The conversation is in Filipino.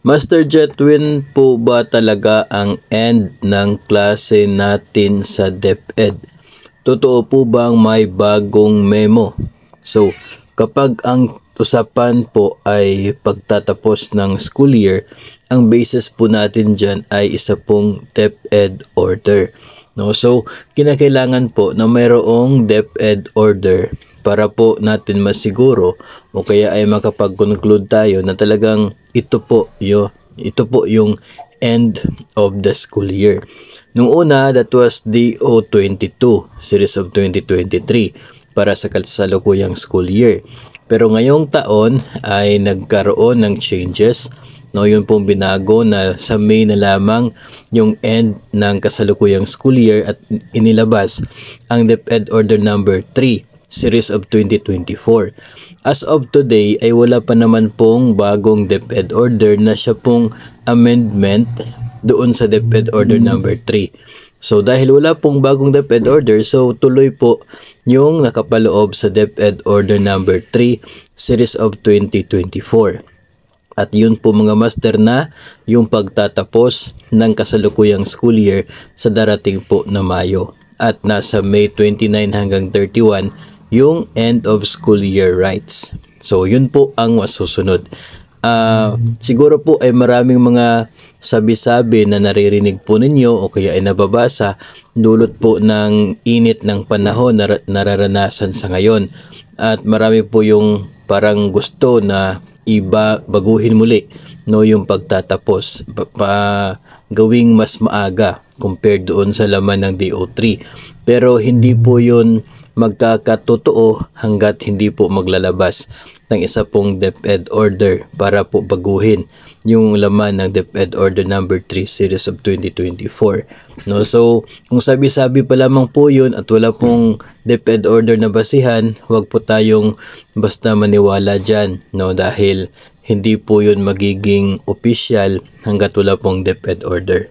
Master Jetwin po ba talaga ang end ng klase natin sa DepEd? Totoo po bang may bagong memo? So, kapag ang usapan po ay pagtatapos ng school year, ang basis po natin dyan ay isa pong DepEd order. No? So, kinakailangan po na mayroong DepEd order para po natin masiguro o kaya ay makapag-conclude tayo na talagang ito po yung end of the school year. Nung una, that was DO22, Series of 2023, para sa kasalukuyang school year. Pero ngayong taon ay nagkaroon ng changes. No, yun pong binago na sa May na lamang yung end ng kasalukuyang school year at inilabas ang DepEd Order number 3, Series of 2024. As of today ay wala pa naman pong bagong DepEd order na siya pong amendment doon sa DepEd order number 3. So dahil wala pong bagong DepEd order, so tuloy po yung nakapaloob sa DepEd order number 3, Series of 2024. At yun po mga master na yung pagtatapos ng kasalukuyang school year sa darating po na Mayo. At nasa May 29 hanggang 31 yung end of school year rights. So yun po ang masusunod. Siguro po ay maraming mga sabi-sabi na naririnig po ninyo o kaya ay nababasa dulot po ng init ng panahon na nararanasan sa ngayon. At marami po yung parang gusto na baguhin muli yung pagtatapos gawing mas maaga compared doon sa laman ng DO3. Pero hindi po yun magkakatotoo hanggat hindi po maglalabas ng isa pong DepEd order para po baguhin yung laman ng DepEd order number 3 series of 2024. No, so kung sabi-sabi pa lamang po yun at wala pong DepEd order na basihan, huwag po tayong basta maniwala dyan, no, dahil hindi po yun magiging official hanggat wala pong DepEd order.